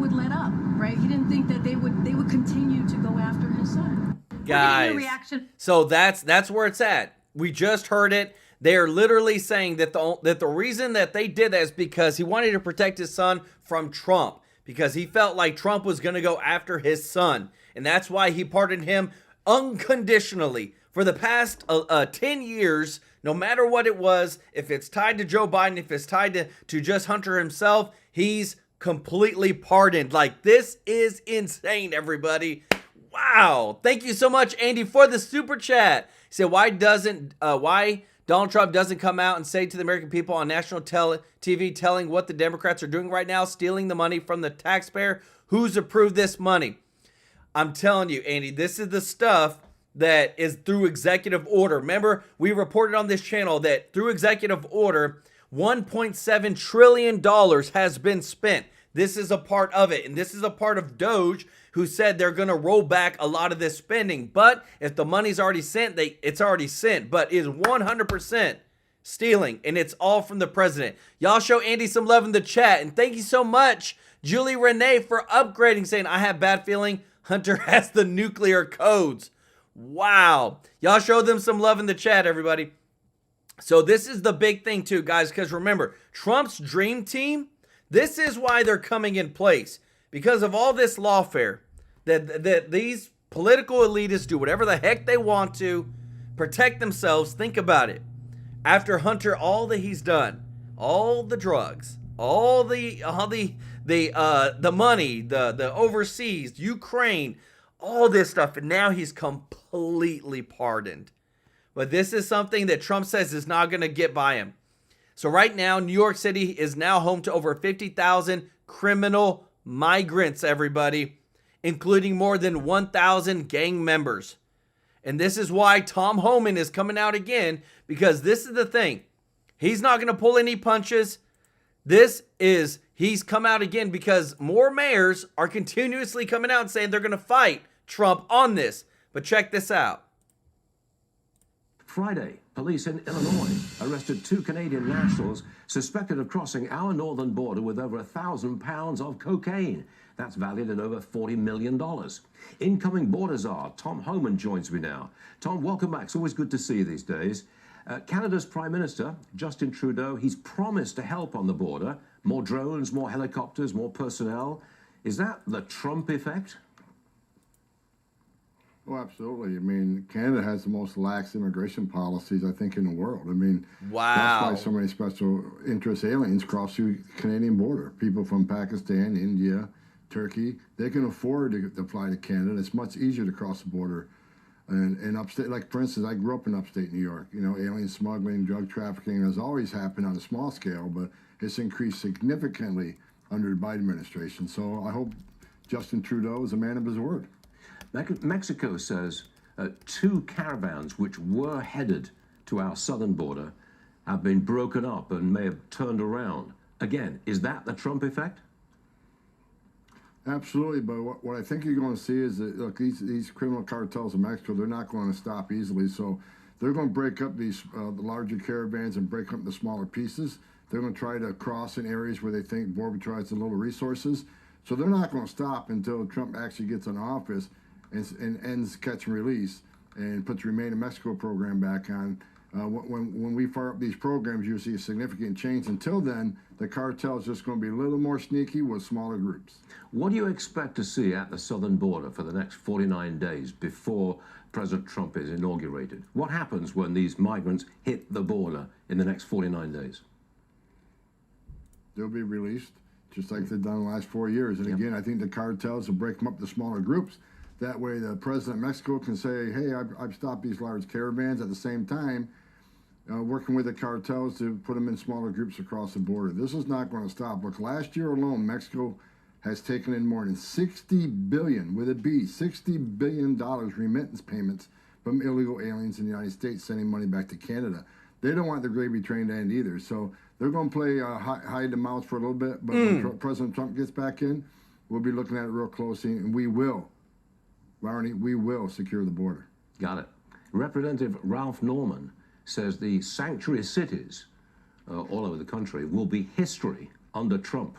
would let up, right? He didn't think that they would continue to go after his son. Guys, so that's where it's at. We just heard it. They're literally saying that the reason that they did that is because he wanted to protect his son from Trump, because he felt like Trump was going to go after his son. And that's why he pardoned him unconditionally. For the past 10 years, no matter what it was, if it's tied to Joe Biden, if it's tied to just Hunter himself, he's completely pardoned. Like, this is insane, everybody. Wow. Thank you so much, Andy, for the super chat. He said, why Donald Trump doesn't come out and say to the American people on national TV telling what the Democrats are doing right now, stealing the money from the taxpayer? Who's approved this money? I'm telling you, Andy, this is the stuff that is through executive order. Remember, we reported on this channel that through executive order, $1.7 trillion has been spent. This is a part of it. And this is a part of Doge, who said they're going to roll back a lot of this spending. But if the money's already sent, it's already sent. But it's 100% stealing. And it's all from the president. Y'all show Andy some love in the chat. And thank you so much, Julie Renee, for upgrading, saying, I have bad feeling Hunter has the nuclear codes. Wow. Y'all show them some love in the chat, everybody. So this is the big thing too, guys, because remember, Trump's dream team, this is why they're coming in place. Because of all this lawfare, that these political elitists do whatever the heck they want to protect themselves. Think about it. After Hunter, all that he's done, all the drugs, all the money, the overseas, Ukraine, all this stuff, and now he's completely pardoned. But this is something that Trump says is not going to get by him. So right now, New York City is now home to over 50,000 criminal migrants, everybody, including more than 1,000 gang members. And this is why Tom Homan is coming out again, because this is the thing. He's not going to pull any punches. He's come out again because more mayors are continuously coming out and saying they're going to fight Trump on this. But check this out. Friday, police in Illinois arrested 2 Canadian nationals suspected of crossing our northern border with over 1,000 pounds of cocaine. That's valued at over $40 million. Incoming border czar Tom Homan joins me now. Tom, welcome back. It's always good to see you these days. Canada's Prime Minister, Justin Trudeau, he's promised to help on the border. More drones, more helicopters, more personnel. Is that the Trump effect? Oh, absolutely. I mean, Canada has the most lax immigration policies, I think, in the world. I mean, wow. That's why so many special interest aliens cross through the Canadian border. People from Pakistan, India, Turkey, they can afford to fly to Canada. It's much easier to cross the border. And upstate, like, for instance, I grew up in upstate New York. You know, alien smuggling, drug trafficking has always happened on a small scale, but it's increased significantly under the Biden administration. So I hope Justin Trudeau is a man of his word. Mexico says 2 caravans which were headed to our southern border have been broken up and may have turned around. Again, is that the Trump effect? Absolutely, but what I think you're going to see is that, look, these criminal cartels in Mexico, they're not going to stop easily. So they're going to break up these the larger caravans and break up the smaller pieces. They're going to try to cross in areas where they think Border Patrol has a little resources. So they're not going to stop until Trump actually gets in office and ends catch and release and puts the Remain in Mexico program back on. When we fire up these programs, you'll see a significant change. Until then, the cartel is just going to be a little more sneaky with smaller groups. What do you expect to see at the southern border for the next 49 days before President Trump is inaugurated? What happens when these migrants hit the border in the next 49 days? They'll be released, just like they've done the last 4 years. And again, I think the cartels will break them up to smaller groups. That way the president of Mexico can say, hey, I've stopped these large caravans. At the same time, working with the cartels to put them in smaller groups across the border. This is not going to stop. Look, last year alone, Mexico has taken in more than $60 billion, with a B, $60 billion remittance payments from illegal aliens in the United States, sending money back to Canada. They don't want the gravy train to end either. So they're going to play hide the mouse for a little bit. But when President Trump gets back in, we'll be looking at it real closely, and we will. Barney, we will secure the border. Got it. Representative Ralph Norman says the sanctuary cities all over the country will be history under Trump.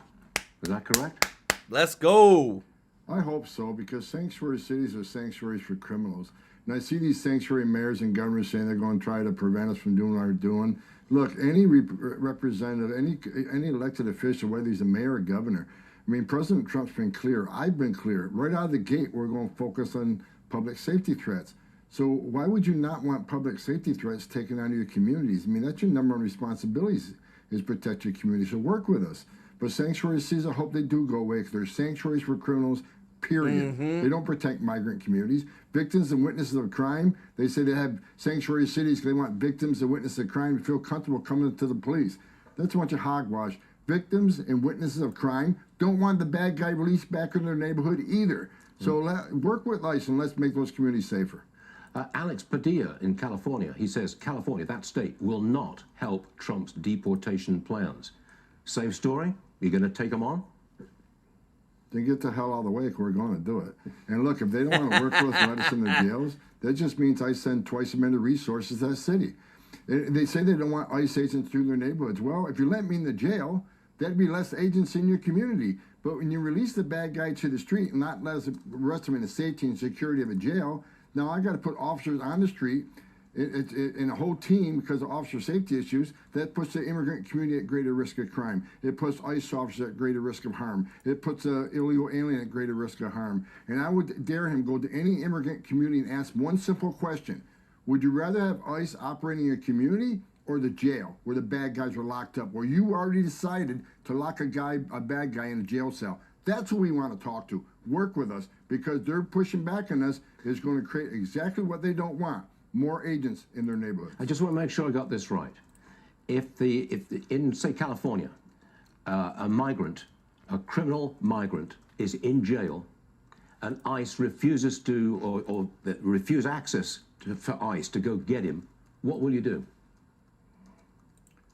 Is that correct? Let's go. I hope so, because sanctuary cities are sanctuaries for criminals. And I see these sanctuary mayors and governors saying they're going to try to prevent us from doing what we're doing. Look, any representative, any elected official, whether he's a mayor or governor, I mean, President Trump's been clear. I've been clear. Right out of the gate, we're going to focus on public safety threats. So why would you not want public safety threats taken out of your communities? I mean, that's your number one responsibility is protect your community. So work with us. But sanctuary cities, I hope they do go away, because they're sanctuaries for criminals, period. They don't protect migrant communities. Victims and witnesses of crime, they say they have sanctuary cities because they want victims and witnesses of crime to feel comfortable coming to the police. That's a bunch of hogwash. Victims and witnesses of crime don't want the bad guy released back in their neighborhood either. So work with ICE and let's make those communities safer. Alex Padilla in California, he says California, that state, will not help Trump's deportation plans. Same story? You going to take them on? Then get the hell out of the way, because we're going to do it. And look, if they don't want to work with us and let us in their jails, that just means I send twice as many resources to that city. They say they don't want ICE agents through their neighborhoods. Well, if you let me in the jail, that'd be less agents in your community. But when you release the bad guy to the street and not let us arrest him in the safety and security of a jail, now I got to put officers on the street in a whole team because of officer safety issues. That puts the immigrant community at greater risk of crime. It puts ICE officers at greater risk of harm. It puts an illegal alien at greater risk of harm. And I would dare him go to any immigrant community and ask one simple question. Would you rather have ICE operating in your community or the jail where the bad guys were locked up, where you already decided to lock a bad guy in a jail cell? That's who we want to talk to. Work with us, because they're pushing back on us is going to create exactly what they don't want. More agents in their neighborhood. I just want to make sure I got this right. If in, say, California, a migrant, a criminal migrant is in jail and ICE refuses to, or refuse access for ICE to go get him, what will you do?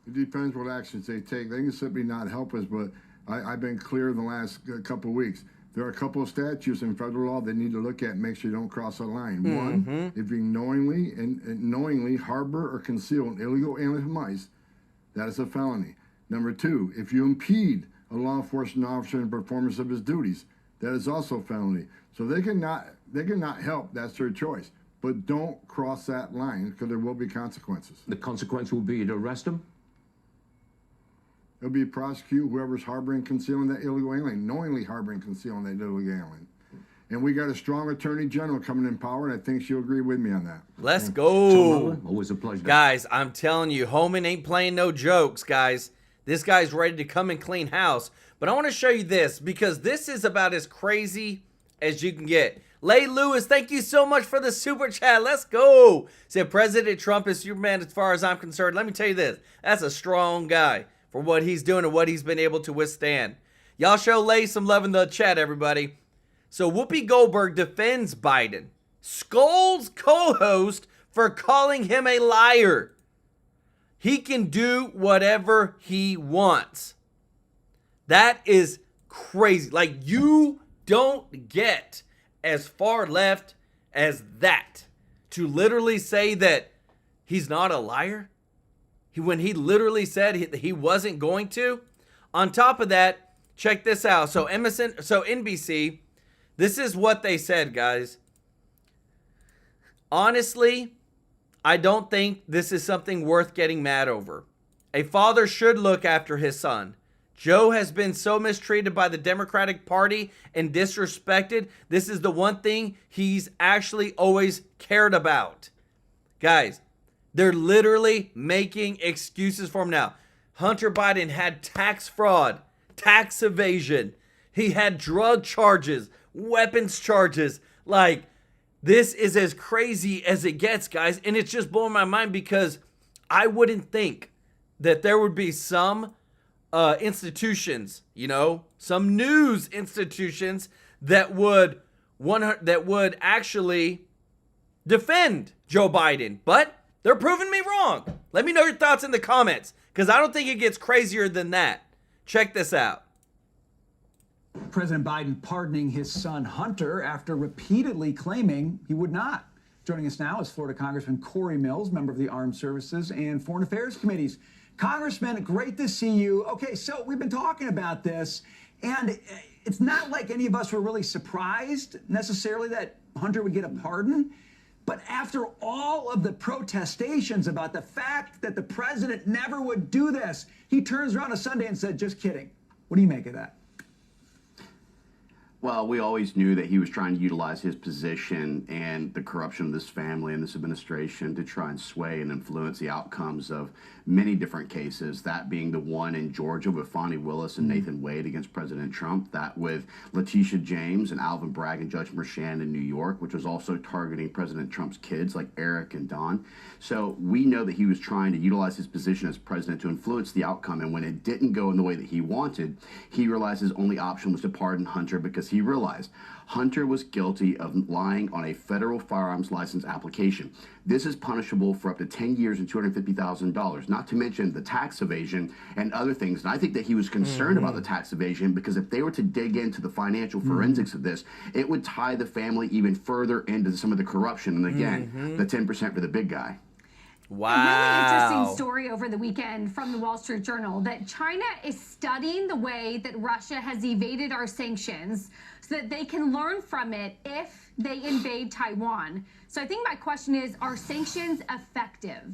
It depends what actions they take. They can simply not help us, but I've been clear in the last couple of weeks. There are a couple of statutes in federal law they need to look at and make sure you don't cross a line. One, if you knowingly harbor or conceal an illegal alien from ICE, that is a felony. Number two, if you impede a law enforcement officer in the performance of his duties, that is also a felony. So they cannot help. That's their choice. But don't cross that line, because there will be consequences. The consequence will be to arrest him? It'll be prosecute whoever's harboring, concealing that illegal alien, knowingly harboring, concealing that illegal alien. And we got a strong attorney general coming in power, and I think she'll agree with me on that. Let's go. Always a pleasure. Guys, I'm telling you, Homan ain't playing no jokes, guys. This guy's ready to come and clean house. But I want to show you this, because this is about as crazy as you can get. Lay Lewis, thank you so much for the super chat. Let's go. Said President Trump is Superman as far as I'm concerned. Let me tell you this. That's a strong guy for what he's doing and what he's been able to withstand. Y'all show Lay some love in the chat, everybody. So Whoopi Goldberg defends Biden, scolds co-host for calling him a liar. He can do whatever he wants. That is crazy. Like, you don't get as far left as that to literally say that he's not a liar. When he literally said he wasn't going to. On top of that, check this out. So NBC, this is what they said, guys. Honestly, I don't think this is something worth getting mad over. A father should look after his son. Joe has been so mistreated by the Democratic Party and disrespected. This is the one thing he's actually always cared about. Guys, they're literally making excuses for him now. Hunter Biden had tax fraud, tax evasion. He had drug charges, weapons charges. Like, this is as crazy as it gets, guys. And it's just blowing my mind, because I wouldn't think that there would be some institutions, some news institutions that would actually defend Joe Biden. But they're proving me wrong. Let me know your thoughts in the comments, because I don't think it gets crazier than that. Check this out. President Biden pardoning his son Hunter after repeatedly claiming he would not. Joining us now is Florida Congressman Corey Mills, member of the Armed Services and Foreign Affairs Committees. Congressman, great to see you. Okay, so we've been talking about this, and it's not like any of us were really surprised necessarily that Hunter would get a pardon. But after all of the protestations about the fact that the president never would do this, he turns around on Sunday and said, just kidding. What do you make of that? Well, we always knew that he was trying to utilize his position and the corruption of this family and this administration to try and sway and influence the outcomes of many different cases, that being the one in Georgia with Fonnie Willis and Nathan Wade against President Trump, that with Letitia James and Alvin Bragg and Judge Merchan in New York, which was also targeting President Trump's kids like Eric and Don. So we know that he was trying to utilize his position as president to influence the outcome, and when it didn't go in the way that he wanted, he realized his only option was to pardon Hunter because he realized Hunter was guilty of lying on a federal firearms license application. This is punishable for up to 10 years and $250,000, not to mention the tax evasion and other things. And I think that he was concerned about the tax evasion because if they were to dig into the financial forensics of this, it would tie the family even further into some of the corruption. And again, the 10% for the big guy. Wow. A really interesting story over the weekend from the Wall Street Journal that China is studying the way that Russia has evaded our sanctions so that they can learn from it if they invade Taiwan. So I think my question is, are sanctions effective?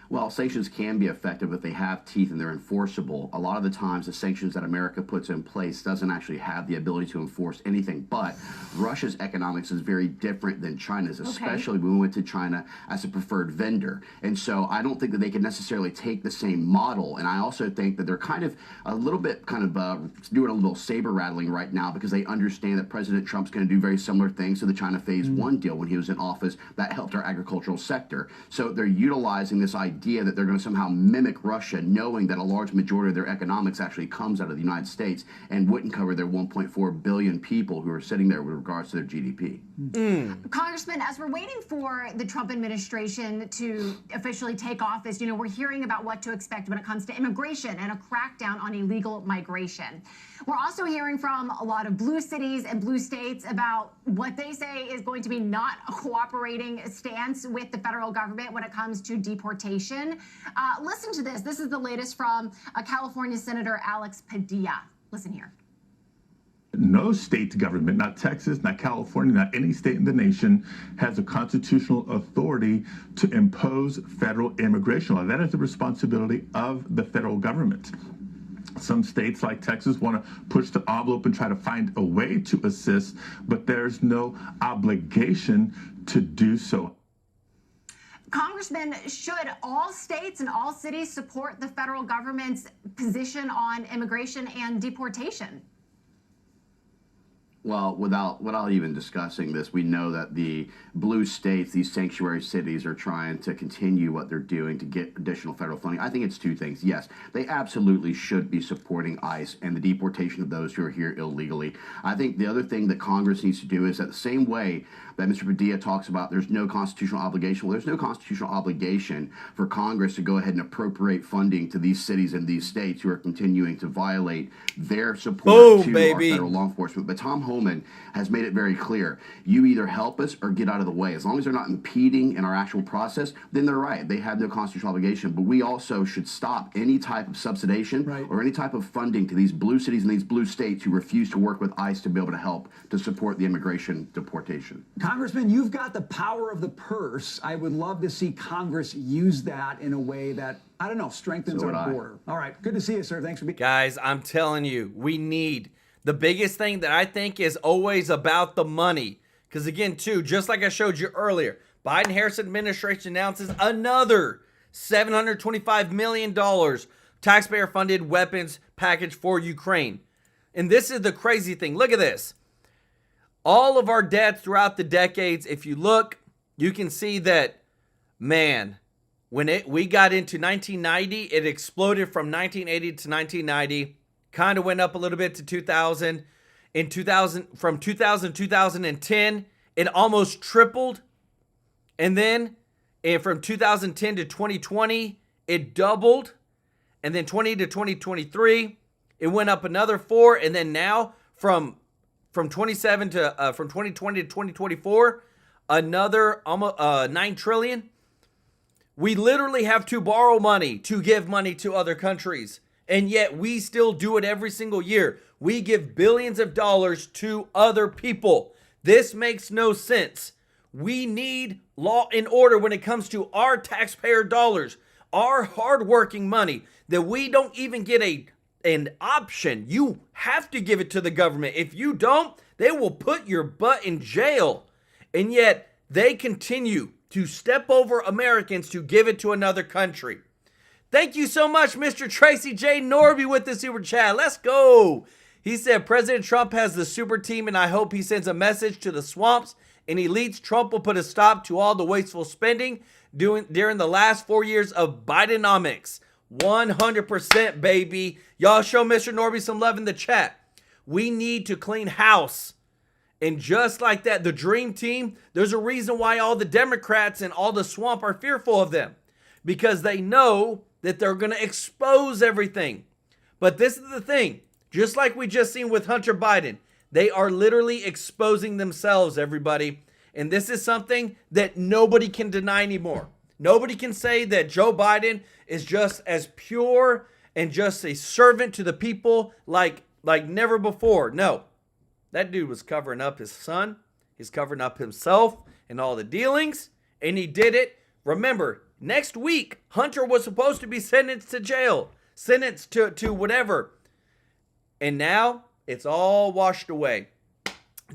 Well, sanctions can be effective if they have teeth and they're enforceable. A lot of the times, the sanctions that America puts in place doesn't actually have the ability to enforce anything. But Russia's economics is very different than China's, especially when we went to China as a preferred vendor. And so I don't think that they can necessarily take the same model. And I also think that they're kind of a little bit doing a little saber rattling right now because they understand that President Trump's going to do very similar things to the China Phase 1 deal when he was in office that helped our agricultural sector. So they're utilizing this idea that they're going to somehow mimic Russia, knowing that a large majority of their economics actually comes out of the United States and wouldn't cover their 1.4 billion people who are sitting there with regards to their GDP. Congressman, as we're waiting for the Trump administration to officially take office, you know, we're hearing about what to expect when it comes to immigration and a crackdown on illegal migration. We're also hearing from a lot of blue cities and blue states about what they say is going to be not a cooperating stance with the federal government when it comes to deportation. Listen to this. This is the latest from California Senator Alex Padilla. Listen here. No state government, not Texas, not California, not any state in the nation, has a constitutional authority to impose federal immigration law. That is the responsibility of the federal government. Some states like Texas want to push the envelope and try to find a way to assist, but there's no obligation to do so. Congressman, should all states and all cities support the federal government's position on immigration and deportation? Well, without even discussing this, we know that the blue states, these sanctuary cities, are trying to continue what they're doing to get additional federal funding. I think it's two things. Yes, they absolutely should be supporting ICE and the deportation of those who are here illegally. I think the other thing that Congress needs to do is that the same way that Mr. Padilla talks about there's no constitutional obligation. Well, there's no constitutional obligation for Congress to go ahead and appropriate funding to these cities and these states who are continuing to violate their support to our federal law enforcement. But Tom Homan has made it very clear. You either help us or get out of the way. As long as they're not impeding in our actual process, then they're right. They have no constitutional obligation. But we also should stop any type of subsidization or any type of funding to these blue cities and these blue states who refuse to work with ICE to be able to help to support the immigration deportation. Congressman, you've got the power of the purse. I would love to see Congress use that in a way that, I don't know, strengthens our border. All right. Good to see you, sir. Thanks for being. Guys, I'm telling you, we need the biggest thing that I think is always about the money. Because again, too, just like I showed you earlier, Biden-Harris administration announces another $725 million taxpayer-funded weapons package for Ukraine. And this is the crazy thing. Look at this. All of our debts throughout the decades, if you look, you can see that, man, when we got into 1990, it exploded from 1980 to 1990, kind of went up a little bit to 2000. In 2000, from 2000 to 2010, it almost tripled. And then from 2010 to 2020, it doubled. And then 20 to 2023, it went up another 4. And then now from 27 to from 2020 to 2024, another almost 9 trillion. We literally have to borrow money to give money to other countries. And yet we still do it every single year. We give billions of dollars to other people. This makes no sense. We need law and order when it comes to our taxpayer dollars, our hardworking money that we don't even get an option. You have to give it to the government. If you don't, they will put your butt in jail. And yet they continue to step over Americans to give it to another country. Thank you so much, Mr. Tracy J. Norby with the super chat. Let's go. He said, President Trump has the super team, and I hope he sends a message to the swamps and elites. Trump will put a stop to all the wasteful spending during the last 4 years of Bidenomics. 100%, baby. Y'all show Mr. Norby some love in the chat. We need to clean house. And just like that, the dream team, there's a reason why all the Democrats and all the swamp are fearful of them. Because they know that they're going to expose everything. But this is the thing. Just like we just seen with Hunter Biden, they are literally exposing themselves, everybody. And this is something that nobody can deny anymore. Nobody can say that Joe Biden is just as pure and just a servant to the people like never before. No, that dude was covering up his son. He's covering up himself and all the dealings. And he did it. Remember, next week, Hunter was supposed to be sentenced to jail. Sentenced to whatever. And now it's all washed away.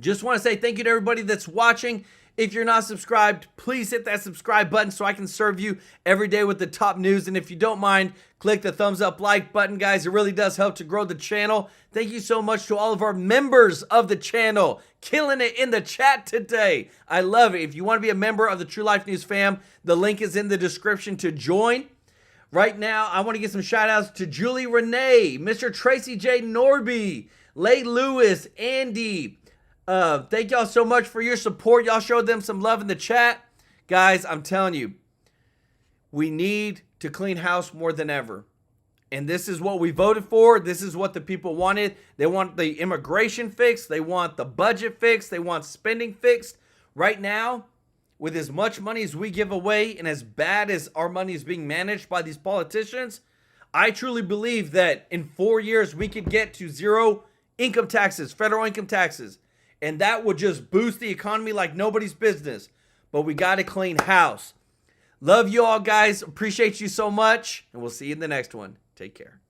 Just want to say thank you to everybody that's watching. If you're not subscribed, please hit that subscribe button so I can serve you every day with the top news. And if you don't mind, click the thumbs up like button, guys. It really does help to grow the channel. Thank you so much to all of our members of the channel. Killing it in the chat today. I love it. If you want to be a member of the True Life News fam, the link is in the description to join. Right now, I want to give some shout outs to Julie Renee, Mr. Tracy J. Norby, Leigh Lewis, Andy. Thank y'all so much for your support. Y'all showed them some love in the chat. Guys, I'm telling you, we need to clean house more than ever. And this is what we voted for. This is what the people wanted. They want the immigration fixed. They want the budget fixed. They want spending fixed. Right now, with as much money as we give away and as bad as our money is being managed by these politicians, I truly believe that in 4 years we could get to zero income taxes, federal income taxes. And that would just boost the economy like nobody's business. But we got to clean house. Love you all, guys. Appreciate you so much. And we'll see you in the next one. Take care.